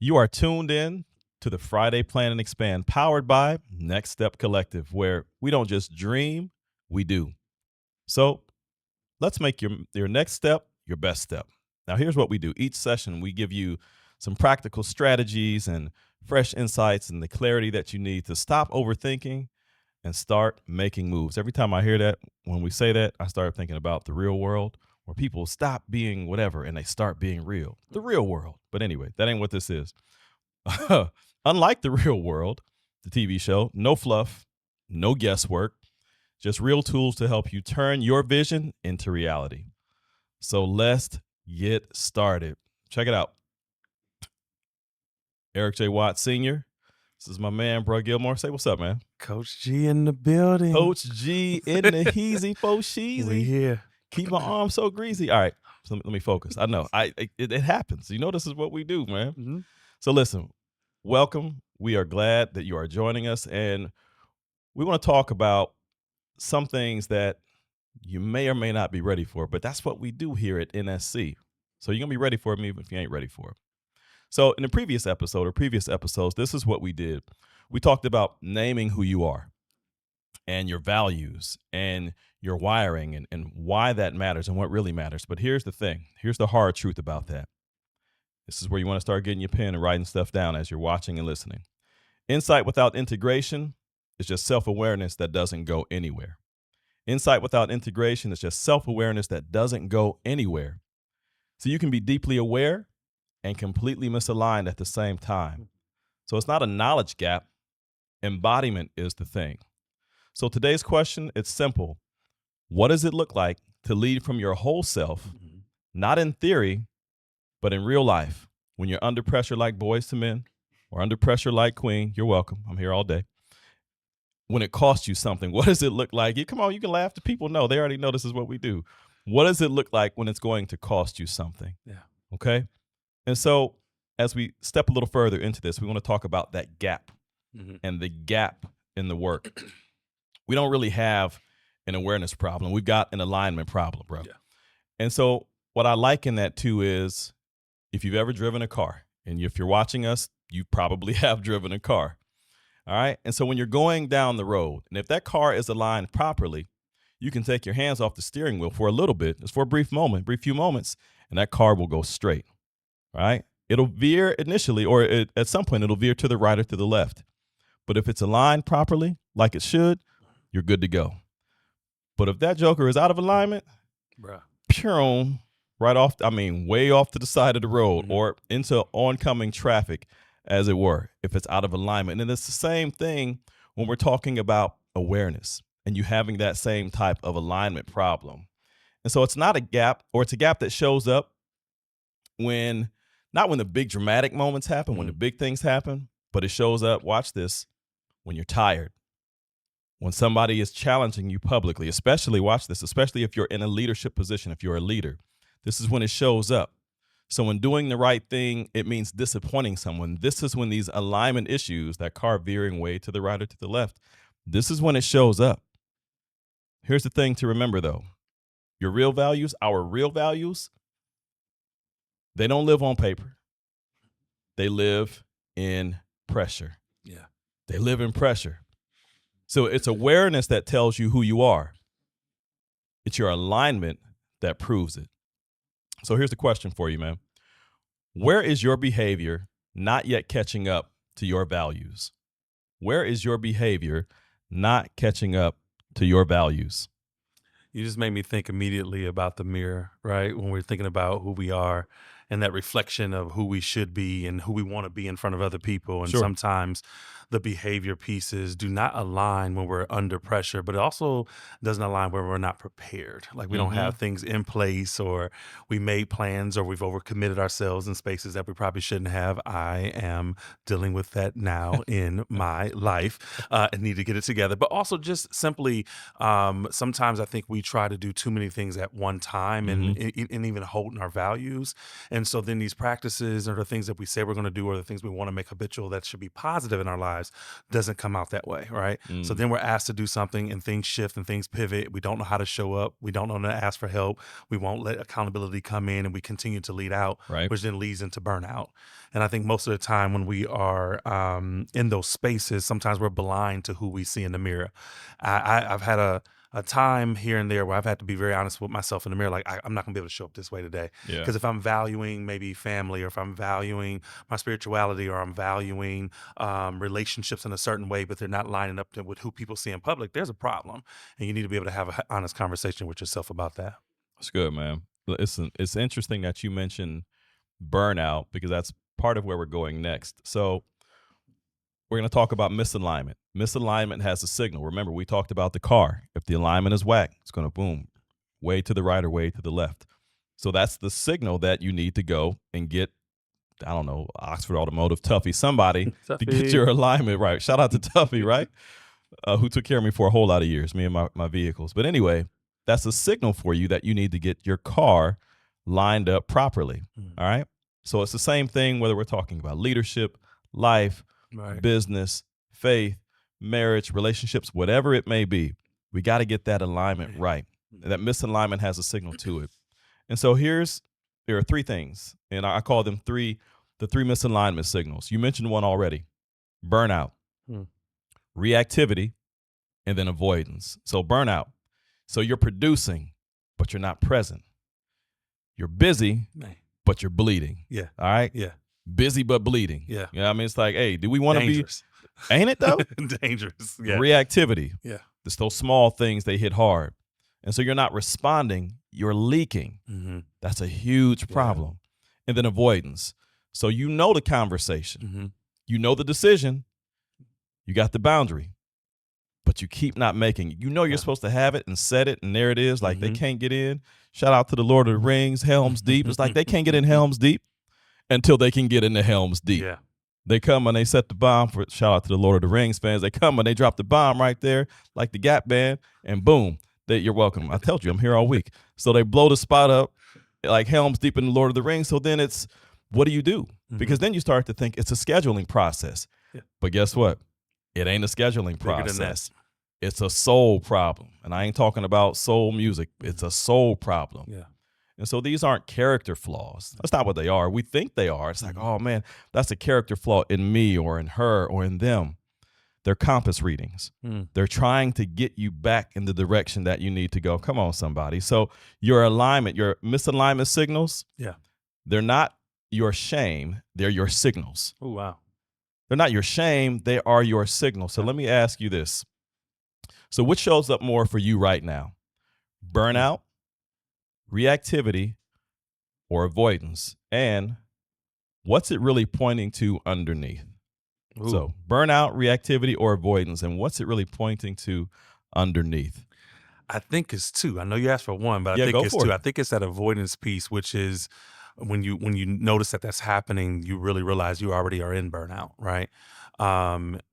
You are tuned in to the Friday Plan and Expand, powered by Next Step Collective, where we don't just dream, we do. So let's make your next step your best step. Now, here's what we do. Each session, we give you some practical strategies and fresh insights and the clarity that you need to stop overthinking and start making moves. Every time I hear that, when we say that, I start thinking about the real world where people stop being whatever and they start being real. The real world. But anyway, that ain't what this is. Unlike the real world, the TV show, no fluff, no guesswork, just real tools to help you turn your vision into reality. So let's get started. Check it out. Eric J. Watt Sr. This is my man, bro Gilmore. Say what's up, man. Coach G in the building. Coach G in the heezy fo sheezy. We here. Keep my arm so greasy. All right, so let me focus. I know it happens. You know this is what we do, man. Mm-hmm. So listen, welcome. We are glad that you are joining us, and we want to talk about some things that you may or may not be ready for, but that's what we do here at NSC. So you're going to be ready for me even if you ain't ready for it. So in the previous episode or previous episodes, this is what we did. We talked about naming who you are and your values and your wiring and why that matters and what really matters. But here's the thing. Here's the hard truth about that. This is where you want to start getting your pen and writing stuff down as you're watching and listening. Insight without integration is just self-awareness that doesn't go anywhere. Insight without integration is just self-awareness that doesn't go anywhere. So you can be deeply aware and completely misaligned at the same time. So it's not a knowledge gap. Embodiment is the thing. So today's question, it's simple. What does it look like to lead from your whole self, not in theory, but in real life? When you're under pressure like Boys to Men or under pressure like Queen, you're welcome. I'm here all day. When it costs you something, what does it look like? Come on, you can laugh. The people know. They already know this is what we do. What does it look like when it's going to cost you something? Yeah. Okay? And so as we step a little further into this, we want to talk about that gap and the gap in the work. We don't really have an awareness problem. We've got an alignment problem, bro. Yeah. And so what I like in that too is if you've ever driven a car, and if you're watching us, you probably have driven a car. All right. And so when you're going down the road, and if that car is aligned properly, you can take your hands off the steering wheel for a little bit, just for a brief few moments, and that car will go straight. Right? It'll veer initially, or at some point, it'll veer to the right or to the left. But if it's aligned properly, like it should, you're good to go. But if that joker is out of alignment, right off, way off to the side of the road or into oncoming traffic, as it were, if it's out of alignment. And it's the same thing when we're talking about awareness and you having that same type of alignment problem. And so it's not a gap, or it's a gap that shows up not when the big dramatic moments happen, when the big things happen, but it shows up, watch this, when you're tired, when somebody is challenging you publicly, especially if you're in a leadership position, if you're a leader, this is when it shows up. So when doing the right thing, it means disappointing someone. This is when these alignment issues, that car veering way to the right or to the left, this is when it shows up. Here's the thing to remember though. Your real values, our real values, they don't live on paper. They live in pressure. Yeah. They live in pressure. So it's awareness that tells you who you are. It's your alignment that proves it. So here's the question for you, man. Where is your behavior not yet catching up to your values? Where is your behavior not catching up to your values? You just made me think immediately about the mirror, right? When we're thinking about who we are and that reflection of who we should be and who we want to be in front of other people. And Sure. Sometimes the behavior pieces do not align when we're under pressure, but it also doesn't align when we're not prepared. Like we don't have things in place, or we made plans, or we've overcommitted ourselves in spaces that we probably shouldn't have. I am dealing with that now in my life and need to get it together. But also just simply, sometimes I think we try to do too many things at one time and even holding our values. And And so then these practices or the things that we say we're going to do or the things we want to make habitual that should be positive in our lives doesn't come out that way, right? So Mm, then we're asked to do something and things shift and things pivot. We don't know how to show up. We don't know how to ask for help. We won't let accountability come in and we continue to lead out, right. which then leads into burnout. And I think most of the time when we are in those spaces, sometimes we're blind to who we see in the mirror. I've had a time here and there where I've had to be very honest with myself in the mirror. Like, I'm not gonna be able to show up this way today. Yeah. Because if I'm valuing maybe family, or if I'm valuing my spirituality, or I'm valuing relationships in a certain way, but they're not lining up with who people see in public, there's a problem. And you need to be able to have an honest conversation with yourself about that. It's good, man. It's interesting that you mentioned burnout because that's part of where we're going next. So we're going to talk about misalignment. Misalignment has a signal. Remember, we talked about the car. If the alignment is whack, it's going to boom, way to the right or way to the left. So that's the signal that you need to go and get, I don't know, Oxford Automotive, Tuffy, somebody to get Tuffy. your alignment right. Shout out to Tuffy, right? Who took care of me for a whole lot of years, me and my vehicles. But anyway, that's a signal for you that you need to get your car lined up properly. Mm, All right. So it's the same thing whether we're talking about leadership, life, right. business, faith, marriage, relationships, whatever it may be. We got to get that alignment Yeah. right. And that misalignment has a signal to it. And so there are three things, and I call them the three misalignment signals. You mentioned one already: burnout, Mm, reactivity, and then avoidance. So burnout. So you're producing, but you're not present. You're busy, man. but you're bleeding. Yeah. All right. Yeah. Busy but bleeding. Yeah. You know what I mean? It's like, hey, do we want to be? Dangerous. Ain't it though? Dangerous. Yeah. Reactivity. Yeah. It's those small things, they hit hard. And so you're not responding, you're leaking. Mm-hmm. That's a huge Yeah. problem. And then avoidance. So you know the conversation, Mm-hmm. you know the decision, you got the boundary, but you keep not making it. You know you're Yeah. supposed to have it and set it, and there it is. Like they Mhm. can't get in. Shout out to the Lord of the Rings, Helm's Deep. It's like they can't get in Helm's Deep until they can get into Helm's Deep. Yeah. They come and they set the bomb for shout out to the Lord of the Rings fans. They come and they drop the bomb right there, like the Gap Band, and boom, you're welcome. I told you I'm here all week. So they blow the spot up like Helm's Deep in the Lord of the Rings. So then it's what do you do? Because then you start to think it's a scheduling process. Yeah. But guess what? It ain't a scheduling Bigger than that. process. It's a soul problem. And I ain't talking about soul music. It's a soul problem. Yeah. And so these aren't character flaws. That's not what they are. We think they are. It's like, oh man, that's a character flaw in me or in her or in them. They're compass readings. Mm. They're trying to get you back in the direction that you need to go. Come on, somebody. So your alignment, your misalignment signals, Yeah. they're not your shame. They're your signals. Oh, wow. They're not your shame. They are your signals. So let me ask you this. So which shows up more for you right now? Burnout, reactivity, or avoidance? And what's it really pointing to underneath? Ooh. So burnout, reactivity, or avoidance? And what's it really pointing to underneath? I think it's two. I know you asked for one, but I Yeah, think go it's for two. it. I think it's that avoidance piece, which is when you notice that that's happening, you really realize you already are in burnout, right?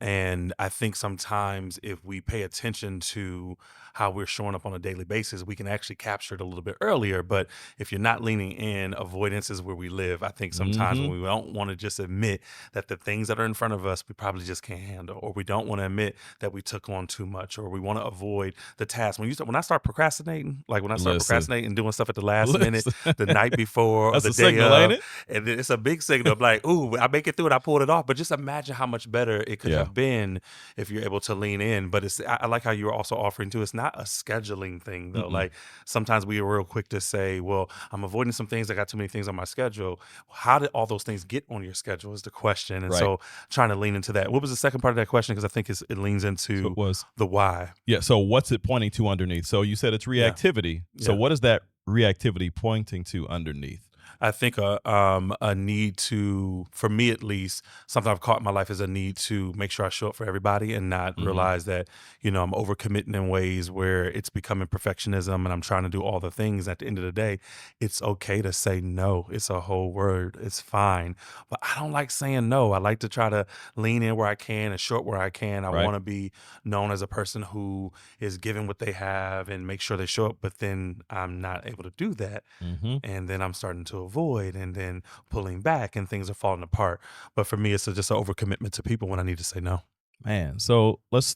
And I think sometimes if we pay attention to how we're showing up on a daily basis, we can actually capture it a little bit earlier. But if you're not leaning in, avoidance is where we live. I think sometimes when we don't want to just admit that the things that are in front of us, we probably just can't handle, or we don't want to admit that we took on too much, or we want to avoid the task. When I start procrastinating, like when I start Listen. procrastinating and doing stuff at the last minute, Listen. the night before, or That's the a day signal, ain't of, it? and then it's a big signal of like, ooh, I make it through and I pulled it off. But just imagine how much better it could Yeah. have been if you're able to lean in. But I like how you were also offering too. It's not a scheduling thing though. Mm-mm. Like sometimes we are real quick to say, well, I'm avoiding some things. I got too many things on my schedule. How did all those things get on your schedule is the question. And Right. so trying to lean into that. What was the second part of that question? Because I think it leans So into it was. the why. Yeah. So what's it pointing to underneath? So you said it's reactivity. So Yeah. what is that reactivity pointing to underneath? I think a need to, for me at least, something I've caught in my life is a need to make sure I show up for everybody and not realize that, I'm overcommitting in ways where it's becoming perfectionism and I'm trying to do all the things. At the end of the day, it's okay to say no. It's a whole word. It's fine. But I don't like saying no. I like to try to lean in where I can and show up where I can. I Right. want to be known as a person who is giving what they have and make sure they show up. But then I'm not able to do that. Mm-hmm. And then I'm starting to to avoid and then pulling back and things are falling apart. But for me, it's just an overcommitment to people when I need to say no. Man, so let's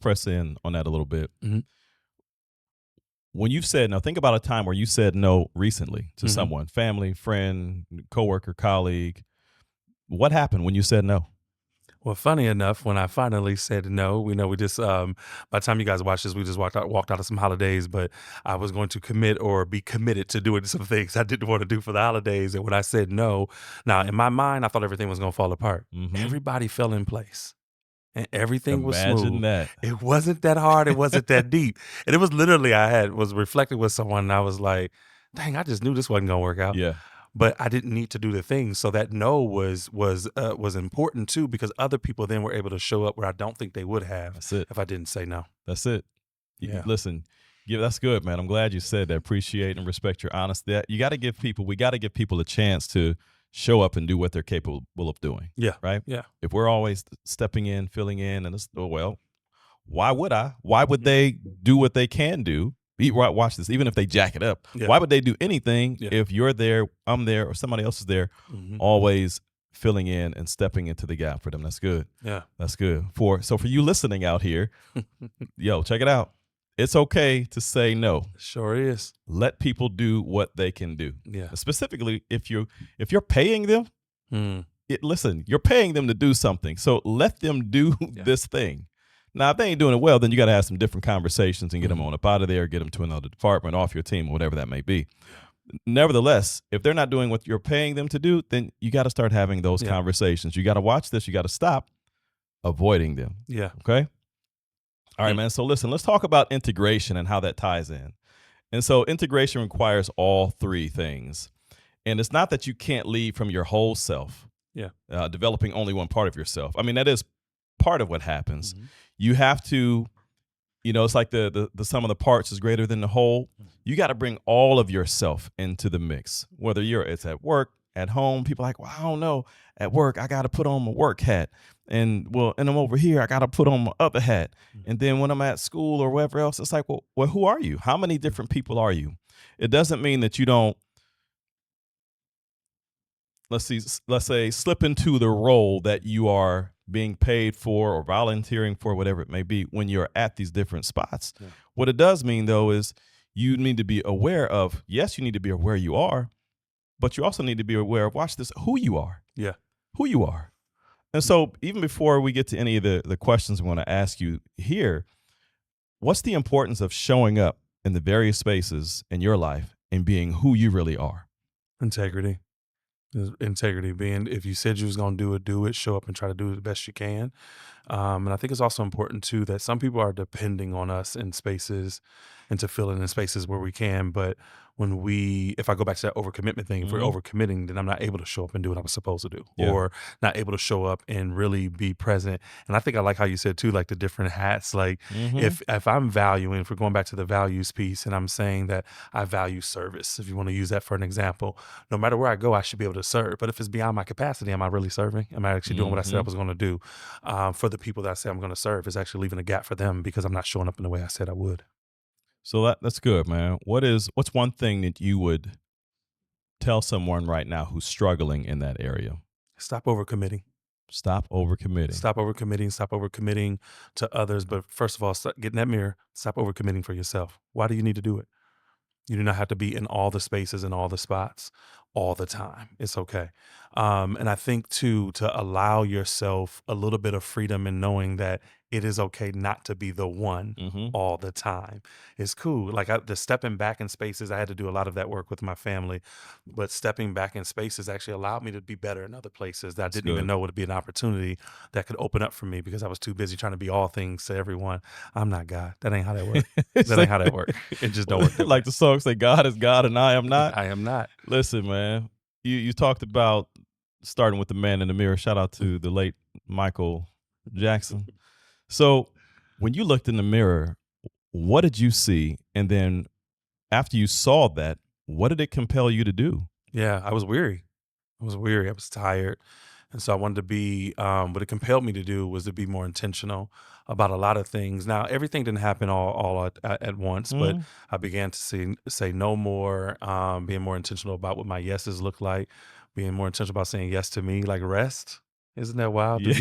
press in on that a little bit. Hmm. When you've said no, think about a time where you said no recently to Hmm. someone, family, friend, coworker, colleague. What happened when you said no? Well, funny enough, when I finally said no, we just by the time you guys watch this, we just walked out of some holidays, but I was going to commit or be committed to doing some things I didn't want to do for the holidays. And when I said no, now in my mind, I thought everything was gonna fall apart. Mhm. Everybody fell in place and everything was Imagine smooth. that. It wasn't that hard, it wasn't that deep. And it was literally was reflecting with someone and I was like, dang, I just knew this wasn't gonna work out, Yeah, but I didn't need to do the thing. So that no was important too because other people then were able to show up where I don't think they would have that's it. if I didn't say no. That's it. Yeah. Listen, that's good, man. I'm glad you said that. Appreciate and respect your honesty. We got to give people a chance to show up and do what they're capable of doing, Yeah. right? Yeah. If we're always stepping in, filling in, and it's, oh, well, why would I? Why would Mhm. they do what they can do? Watch this. Even if they jack it up, Yeah. why would they do anything Yeah. if you're there, I'm there, or somebody else is there, Mhm. always filling in and stepping into the gap for them? That's good. Yeah. That's good. For you listening out here, yo, check it out. It's okay to say no. Sure is. Let people do what they can do. Yeah. Specifically, if you're paying them, Mm. listen, you're paying them to do something. So let them do Yeah. this thing. Now, if they ain't doing it well, then you got to have some different conversations and get them Mhm. on up out of there, get them to another department, off your team, or whatever that may be. Nevertheless, if they're not doing what you're paying them to do, then you got to start having those Yeah. conversations. You got to watch this. You got to stop avoiding them. Yeah. Okay. All right, Mm. man. So listen, let's talk about integration and how that ties in. And so integration requires all three things. And it's not that you can't lead from your whole self, Yeah. developing only one part of yourself. I mean, that is part of what happens. Mhm. You have to, it's like the sum of the parts is greater than the whole. You got to bring all of yourself into the mix, whether it's at work, at home. People are like, well, I don't know. At work, I got to put on my work hat. And I'm over here, I got to put on my other hat. And then when I'm at school or wherever else, it's like, well, who are you? How many different people are you? It doesn't mean that you don't, let's say, slip into the role that you are being paid for or volunteering for, whatever it may be, when you're at these different spots. Yeah. What it does mean, though, is you need to be aware of, yes, you need to be aware you are, but you also need to be aware of, watch this, who you are. Yeah. Who you are. And so even before we get to any of the questions we want to ask you here, what's the importance of showing up in the various spaces in your life and being who you really are? Integrity. Integrity being if you said you was gonna do it, show up and try to do it the best you can. And I think it's also important too that some people are depending on us in spaces and to fill in spaces where we can. But if I go back to that overcommitment thing, if we're Mhm. overcommitting, then I'm not able to show up and do what I was supposed to do, Yeah. or not able to show up and really be present. And I think I like how you said too, like the different hats. Like Mhm. if I'm valuing, if we're going back to the values piece, and I'm saying that I value service, if you want to use that for an example, no matter where I go, I should be able to serve. But if it's beyond my capacity, am I really serving? Am I actually doing what I said I Mhm. was going to do? For the people that I say I'm going to serve is actually leaving a gap for them because I'm not showing up in the way I said I would. So that's good, man. What's one thing that you would tell someone right now who's struggling in that area? Stop overcommitting. Stop overcommitting. Stop overcommitting. Stop overcommitting to others. But first of all, get in that mirror. Stop overcommitting for yourself. Why do you need to do it? You do not have to be in all the spaces and all the spots all the time. It's okay. And I think too, to allow yourself a little bit of freedom in knowing that it is okay not to be the one Mhm. all the time. It's cool. Like the stepping back in spaces, I had to do a lot of that work with my family, but stepping back in spaces actually allowed me to be better in other places that I That's didn't even good. know would be an opportunity that could open up for me because I was too busy trying to be all things to everyone. I'm not God. That ain't how that works. That ain't how that works. It just don't work that way. Like the song say, God is God and I am not. I am not. Listen, man, you talked about starting with the man in the mirror. Shout out to the late Michael Jackson. So when you looked in the mirror, what did you see? And then after you saw that, what did it compel you to do? Yeah, I was weary. I was weary. I was tired. And so I wanted to be, what it compelled me to do was to be more intentional about a lot of things. Now, everything didn't happen all at once, but Mhm. I began to say no more, being more intentional about what my yeses look like, being more intentional about saying yes to me, like rest. Isn't that wild? Yeah.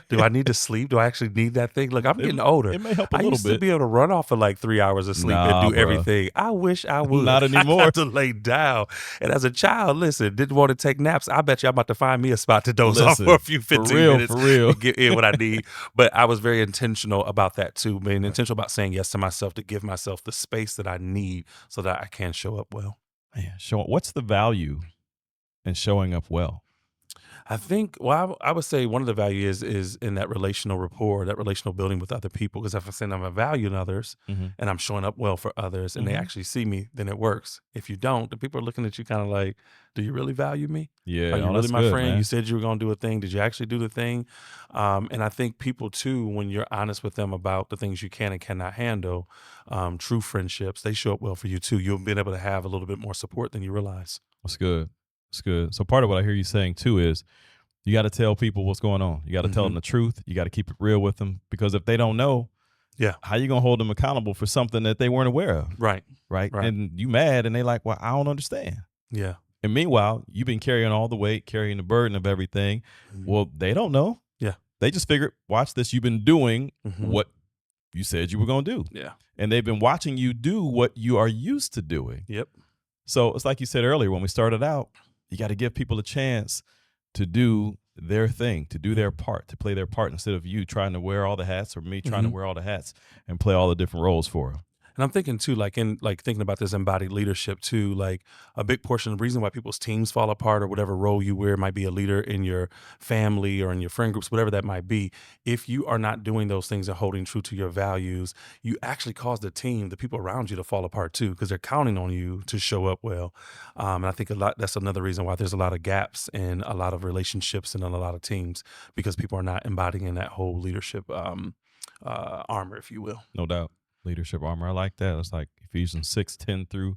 Do I need to sleep? Do I actually need that thing? Look, I'm It getting older. it may help a I little used to bit. be able to run off for like 3 hours of sleep and Nah, do bruh. everything. I wish I would. Not I anymore. got to lay down. And as a child, listen, didn't want to take naps. I bet you I'm about to find me a spot to doze off for a Listen, few for 15 real, minutes for real. and get in what I need. But I was very intentional about that too, being intentional about saying yes to myself to give myself the space that I need so that I can show up well. Man, what's the value in showing up well? I think, well, I would say one of the value is in that relational rapport, that relational building with other people. Because if I'm saying I'm a value in others Mhm. and I'm showing up well for others and they Mhm. actually see me, then it works. If you don't, the people are looking at you kind of like, do you really value me? Are Yeah, you no, really that's my good, friend? You man. said you were going to do a thing. Did you actually do the thing? And I think people too, when you're honest with them about the things you can and cannot handle, true friendships, they show up well for you too. You'll be able to have a little bit more support than you realize. That's good. That's good. So part of what I hear you saying too is you got to tell people what's going on. You got to tell Hmm. them the truth. You got to keep it real with them because if they don't know, Yeah. how you gonna hold them accountable for something that they weren't aware of, Right. right? Right. And you mad, and they like, well, I don't understand. Yeah. And meanwhile, you've been carrying all the weight, carrying the burden of everything. Mhm. Well, they don't know. Yeah. They just figured, watch this. You've been doing Hmm. what you said you were gonna do, Yeah. and they've been watching you do what you are used to doing. Yep. So it's like you said earlier when we started out, you got to give people a chance to do their thing, to do Yeah. their part, to play their part instead of you trying to wear all the hats or me trying to Mhm. wear all the hats and play all the different roles for them. And I'm thinking too, like thinking about this embodied leadership too, like a big portion of the reason why people's teams fall apart or whatever role you wear might be a leader in your family or in your friend groups, whatever that might be. If you are not doing those things and holding true to your values, you actually cause the team, the people around you to fall apart too, because they're counting on you to show up well. And I think that's another reason why there's a lot of gaps in a lot of relationships and in a lot of teams because people are not embodying that whole leadership armor, if you will. No doubt. Leadership armor. I like that. It's like Ephesians 6:10 through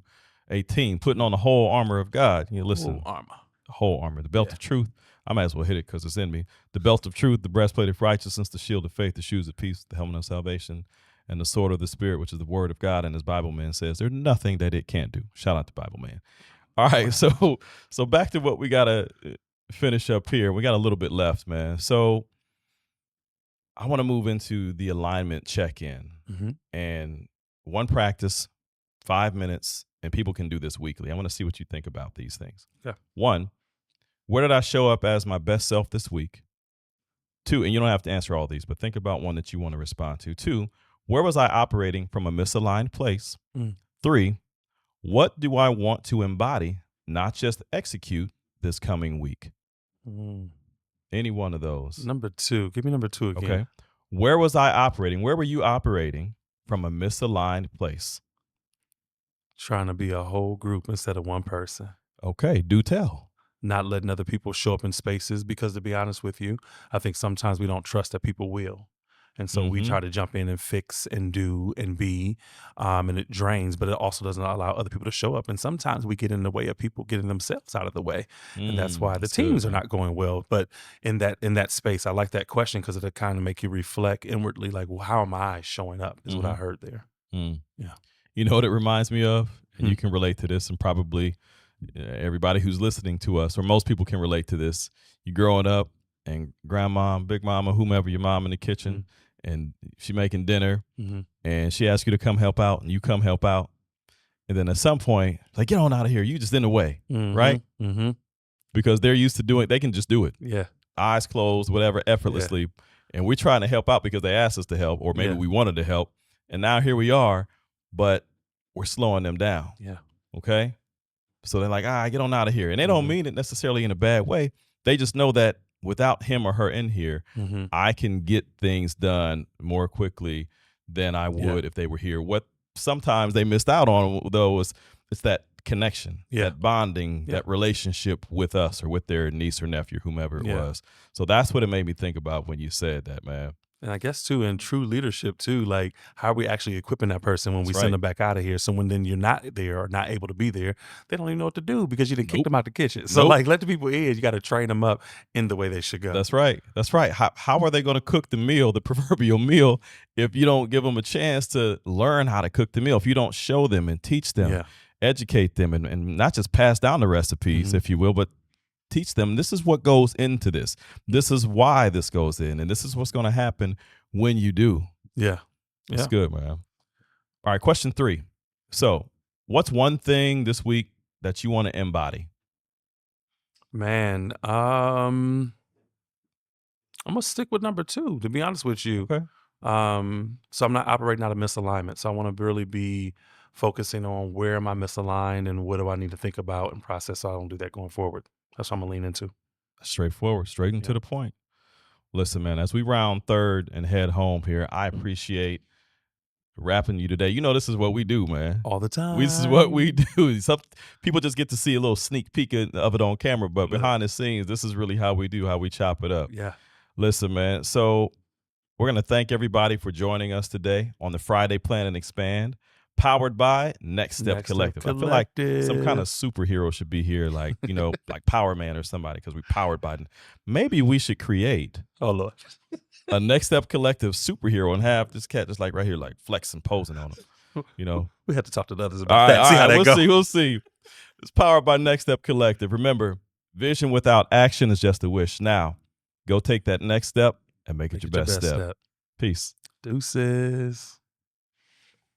18, putting on the whole armor of God. You know, Whole listen, armor. the whole armor, the belt Yeah. of truth. I might as well hit it because it's in me. The belt of truth, the breastplate of righteousness, the shield of faith, the shoes of peace, the helmet of salvation, and the sword of the Spirit, which is the word of God. And as Bible Man says, there's nothing that it can't do. Shout out to Bible Man. All right, Wow. so back to what we gotta finish up here. We got a little bit left, man. So I want to move into the alignment check-in Hmm. and one practice, 5 minutes, and people can do this weekly. I want to see what you think about these things. Yeah. One, where did I show up as my best self this week? Two, and you don't have to answer all these, but think about one that you want to respond to. Two, where was I operating from a misaligned place? Mm. Three, what do I want to embody, not just execute this coming week? Mm. Any one of those. Number two. Give me number two again. Okay. Where was I operating? Where were you operating from a misaligned place? Trying to be a whole group instead of one person. Okay. Do tell. Not letting other people show up in spaces because, to be honest with you, I think sometimes we don't trust that people will. And so we Mm-hmm. try to jump in and fix and do and be, and it drains, but it also doesn't allow other people to show up. And sometimes we get in the way of people getting themselves out of the way, and that's why the That's good, teams are man. not going well. But in that space, I like that question because it'll kind of make you reflect inwardly, like, well, how am I showing up? Is what I Mm-hmm. heard there. Mm. Yeah. You know what it reminds me of? And Hmm. you can relate to this, and probably everybody who's listening to us, or most people can relate to this. You growing up, and grandma, big mama, whomever, your mom in the kitchen, and she making dinner, Mm-hmm. and she asks you to come help out, and you come help out. And then at some point, like, get on out of here. You just in the way, Mm-hmm. right? Mm-hmm. Because they're used to doing, they can just do it. Yeah. Eyes closed, whatever, Yeah. effortlessly. And we're trying to help out because they asked us to help, or maybe Yeah. we wanted to help. And now here we are, but we're slowing them down. Yeah. Okay. So they're like, get on out of here. And they don't Mhm. mean it necessarily in a bad way. They just know that without him or her in here, Mhm. I can get things done more quickly than I Yeah. would if they were here. What sometimes they missed out on, though, is it's that connection, Yeah. that bonding, Yeah. that relationship with us or with their niece or nephew, whomever it Yeah. was. So that's what it made me think about when you said that, man. And I guess too, in true leadership too, like how are we actually equipping that person when we That's send right. them back out of here? So when then you're not there or not able to be there, they don't even know what to do because you didn't kick Nope. them out the kitchen. So Nope. like let the people in, you got to train them up in the way they should go. That's right. That's right. How are they going to cook the meal, the proverbial meal, if you don't give them a chance to learn how to cook the meal? If you don't show them and teach them, Yeah. educate them, and not just pass down the recipes, Hmm. if you will, but teach them this is what goes into this. This is why this goes in, and this is what's going to happen when you do. Yeah. It's Yeah. good, man. All right, question 3. So, what's one thing this week that you want to embody? Man, I'm gonna stick with number 2, to be honest with you. Okay. So I'm not operating out of misalignment. So I want to really be focusing on where am I misaligned and what do I need to think about and process so I don't do that going forward. That's what I'm gonna lean into. Straightforward, straight and to Yeah. the point. Listen, man, as we round third and head home here, I appreciate rapping you today. You know, this is what we do, man. All the This is what we time. do. Some people just get to see a little sneak peek of it on camera, but Look, behind the scenes, this is really how we do, how we chop it up. yeah. Listen, man. So we're going to thank everybody for joining us today on the Friday Plan and Expand, powered by Next Step Next Step Collective. I feel like some kind of Collective. superhero should be here, like, like Power Man or somebody, because we powered by. Maybe we should create Oh Lord. a Next Step Collective superhero and have this cat just like right here, like flexing, posing on him. You know. We have to talk to the others All about right, that. all See how right. that We'll go. see. We'll see. It's powered by Next Step Collective. Remember, vision without action is just a wish. Now, go take that next step and make it Make your it your best best step. step. Peace. Deuces.